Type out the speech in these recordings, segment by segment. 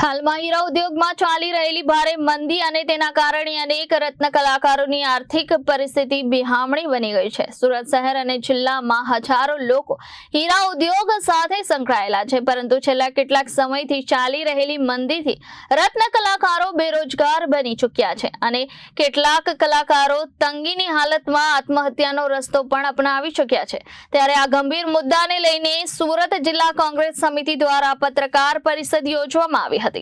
હાલમાં હીરા ઉદ્યોગમાં ચાલી રહેલી ભારે મંદી અને તેના કારણે અનેક રત્ન કલાકારોની આર્થિક પરિસ્થિતિ બિહામણી બની ગઈ છે। સુરત શહેર અને જિલ્લામાં હજારો લોકો હીરા ઉદ્યોગ સાથે સંકળાયેલા છે, પરંતુ છેલ્લા કેટલાક સમયથી ચાલી રહેલી મંદીથી રત્ન કલાકારો બેરોજગાર બની ચૂક્યા છે અને કેટલાક કલાકારો તંગીની હાલતમાં આત્મહત્યાનો રસ્તો પણ અપનાવી ચૂક્યા છે। ત્યારે આ ગંભીર મુદ્દાને લઈને સુરત જિલ્લા કોંગ્રેસ સમિતિ દ્વારા પત્રકાર પરિષદ યોજવામાં આવી હતી।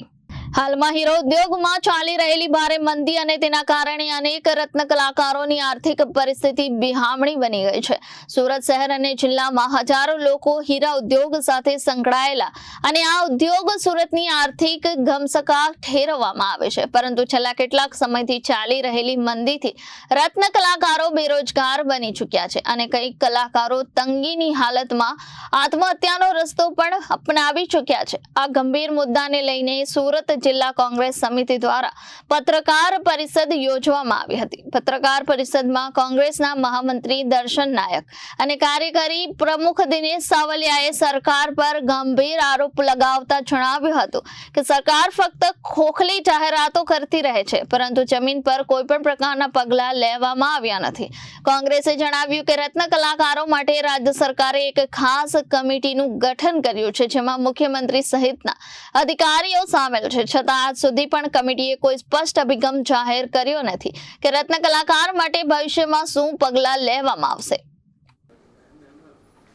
હાલમાં હીરા ઉદ્યોગમાં ચાલી રહેલી ભારે મંદી અને તેના કારણે અનેક રત્ન કલાકારોની આર્થિક પરિસ્થિતિ બિહામણી બની ગઈ છે। સુરત શહેર અને જિલ્લામાં હજારો લોકો હીરા ઉદ્યોગ સાથે સંકળાયેલા અને આ ઉદ્યોગ સુરતની આર્થિક ગમસકા ઠેરવવામાં આવે છે, પરંતુ છેલ્લા કેટલાક સમયથી ચાલી રહેલી મંદીથી રત્ન કલાકારો બેરોજગાર બની ચૂક્યા છે અને કઈક કલાકારો તંગીની હાલતમાં આત્મહત્યાનો રસ્તો પણ અપનાવી ચૂક્યા છે। આ ગંભીર મુદ્દાને લઈને સુરત જિલ્લા કોંગ્રેસ સમિતિ દ્વારા પત્રકાર પરિષદ યોજવામાં આવી હતી। પત્રકાર પરિષદમાં કોંગ્રેસના મહામંત્રી દર્શન નાયક અને કાર્યકારી પ્રમુખ દિનેશ સાવલિયાએ સરકાર પર ગંભીર આરોપ લગાવતા જણાવ્યું હતું કે સરકાર ફક્ત ખોખલી જાહેરાતો કરતી રહે છે, પરંતુ જમીન પર કોઈ પણ પ્રકારના પગલાં લેવામાં આવ્યા નથી। કોંગ્રેસે જણાવ્યું કે રત્ન કલાકારો માટે રાજ્ય સરકારે એક ખાસ કમિટીનું ગઠન કર્યું છે, જેમાં મુખ્યમંત્રી સહિતના અધિકારીઓ સામેલ છે, છતાં આજ સુધી પણ કમિટીએ કોઈ સ્પષ્ટ અભિગમ જાહેર કર્યો નથી કે રત્ન કલાકાર માટે ભવિષ્યમાં શું પગલાં લેવામાં આવશે।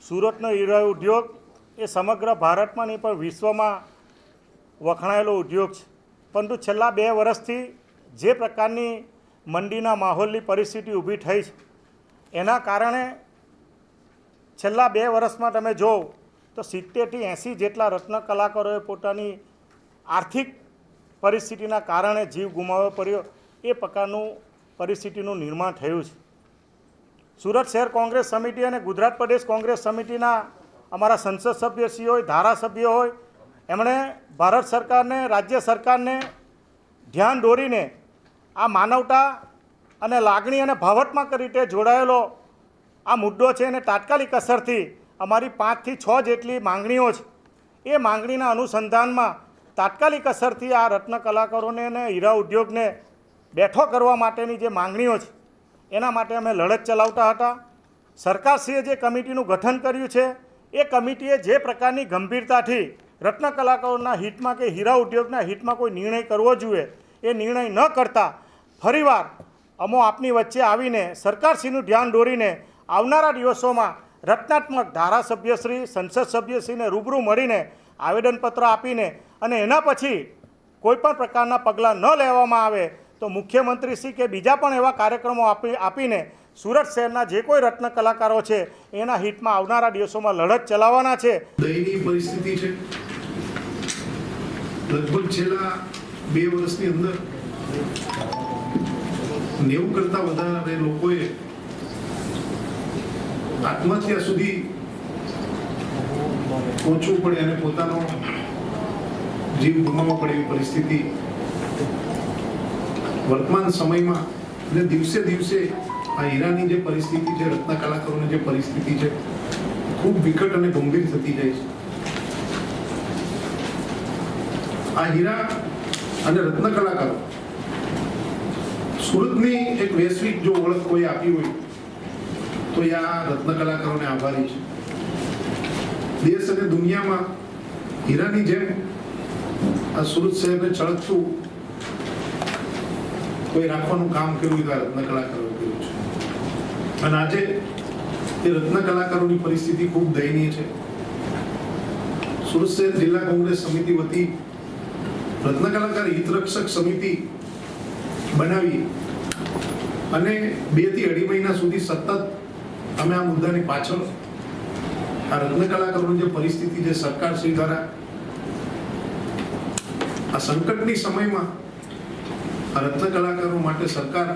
સુરતનો હીરા ઉદ્યોગ એ સમગ્ર ભારતમાં નહીં પણ વિશ્વમાં વખણાયેલો ઉદ્યોગ છે, પરંતુ છેલ્લા 2 વર્ષથી જે પ્રકારની મંદીના માહોલની પરિસ્થિતિ ઊભી થઈ છે, એના કારણે છેલ્લા 2 વર્ષમાં તમે જો તો 70 થી 80 જેટલા રત્ન કલાકારોએ પોતાની આર્થિક પરિસ્થિતિના કારણે જીવ ગુમાવવો પડ્યો, એ પ્રકારનું પરિસ્થિતિનું નિર્માણ થયું છે। સુરત શહેર કોંગ્રેસ સમિતિ અને ગુજરાત પ્રદેશ કોંગ્રેસ સમિતિના અમારા સંસદ સભ્યશ્રી હોય, ધારાસભ્ય હોય, એમણે ભારત સરકારને, રાજ્ય સરકારને ધ્યાન દોરીને આ માનવતા અને લાગણી અને ભાવનાત્મક રીતે જોડાયેલો આ મુદ્દો છે અને તાત્કાલિક અસરથી અમારી 5 થી 6 જેટલી માંગણીઓ છે, એ માંગણીના અનુસંધાનમાં તાત્કાલિક અસરથી આ રત્ન કલાકારોને અને હીરા ઉદ્યોગને બેઠો કરવા માટેની જે માંગણીઓ છે, એના માટે અમે લડત ચલાવતા હતા। સરકારશ્રીએ જે કમિટીનું ગઠન કર્યું છે, એ કમિટીએ જે પ્રકારની ગંભીરતાથી રત્ન કલાકારોના હિતમાં કે હીરા ઉદ્યોગના હિતમાં કોઈ નિર્ણય કરવો જોઈએ, એ નિર્ણય ન કરતા ફરીવાર અમો આપની વચ્ચે આવીને સરકારશ્રીનું ધ્યાન દોરીને આવનારા દિવસોમાં રચનાત્મક ધારાસભ્યશ્રી, સંસદ સભ્યશ્રીને રૂબરૂ મળીને આવેદનપત્ર આપીને અને એના પછી કોઈપણ પ્રકારના પગલાં ન લેવામાં આવે તો મુખ્યમંત્રીશ્રી કે બીજા પણ એવા કાર્યક્રમો આપીને સુરત શહેરના જે કોઈ રત્ન કલાકારો છે એના હિતમાં આવનારા દિવસોમાં લડત ચલાવવાના છે। દયનીય પરિસ્થિતિ છે। લગભગ છેલ્લા 2 વર્ષની અંદર 90 કરતા વધારે લોકોએ આત્મહત્યા સુધી પહોંચવું પડે અને પોતાનો જીવ ગુમાવવો પડે એવી પરિસ્થિતિ વર્તમાન સમયમાં અને દિવસે દિવસે આ હીરાની જે પરિસ્થિતિ છે, રત્ન કલાકારોની જે પરિસ્થિતિ છે, ખૂબ વિકટ અને ગંભીર થતી જાય છે। આ હીરા અને રત્ન કલાકારો સુરતની એક વૈશ્વિક જો ઓળખ કોઈ આપી હોય તો એ આ રત્ન કલાકારોને આભારી છે। દેશ અને દુનિયામાં હીરાની જેમ આ સુરત શહેરને ચળકતું કોઈ રાખવાનું કામ કર્યું તો આ રત્ન કલાકારો કર્યું છે અને આજે એ રત્ન કલાકારોની પરિસ્થિતિ ખૂબ દયનીય છે। સુરત શહેર જિલ્લા કોંગ્રેસ સમિતિ વતી રત્ન કલાકાર હિતરક્ષક સમિતિ બનાવી અને 2 થી 2.5 મહિના સુધી સતત અમે આ મુદ્દાની પાછળ આ રત્ન કલાકારોની જે પરિસ્થિતિ છે, સરકારશ્રી દ્વારા આ સંકટની સમયમાં આ રત્ન કલાકારો માટે સરકાર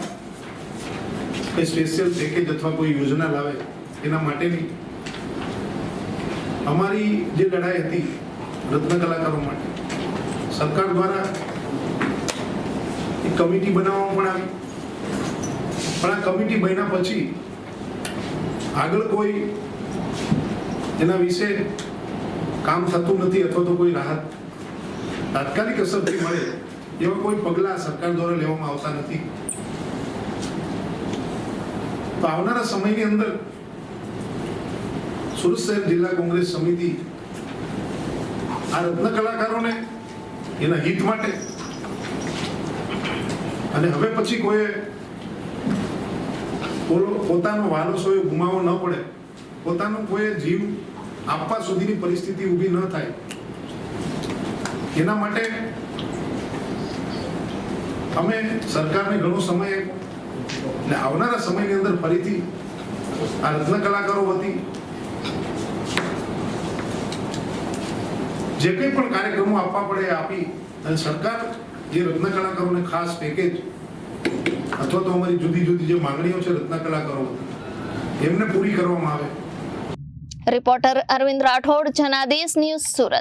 કોઈ સ્પેશિયલ પેકેજ અથવા કોઈ યોજના લાવે એના માટેની અમારી જે લડાઈ હતી રત્ન કલાકારો માટે, સરકાર દ્વારા એક કમિટી બનાવવામાં પણ આવી, પણ આ કમિટી બન્યા પછી આગળ કોઈ એના વિશે કામ થતું નથી અથવા તો કોઈ રાહત તાત્કાલિક અસરથી મળે એવા કોઈ પગલાં સરકાર દ્વારા લેવામાં આવતા નથી. તો આવનારા સમયની અંદર સુરત શહેર જિલ્લા કોંગ્રેસ સમિતિ આ રત્ન કલાકારોને એના હિત માટે અને હવે પછી કોઈ પોતાનો વારસો ગુમાવવો ન પડે, પોતાનો કોઈ જીવ આપવા સુધીની પરિસ્થિતિ ઊભી ન થાય, એના માટે અમે સરકારને ઘણો સમય આપ્યો. એટલે આવનારા સમયની અંદર ફરીથી આ રત્ન કલાકારો વતી જે કંઈ પણ કાર્યક્રમો આપવા પડે એ આપી અને સરકાર જે રત્ન કલાકારોને ખાસ પેકેજ અથવા તો અમારી જુદી જુદી જે માંગણીઓ છે રત્ન કલાકારો વતી એમને પૂરી કરવામાં આવે. Reporter Arvind Rathod, Janadesh news, Surat.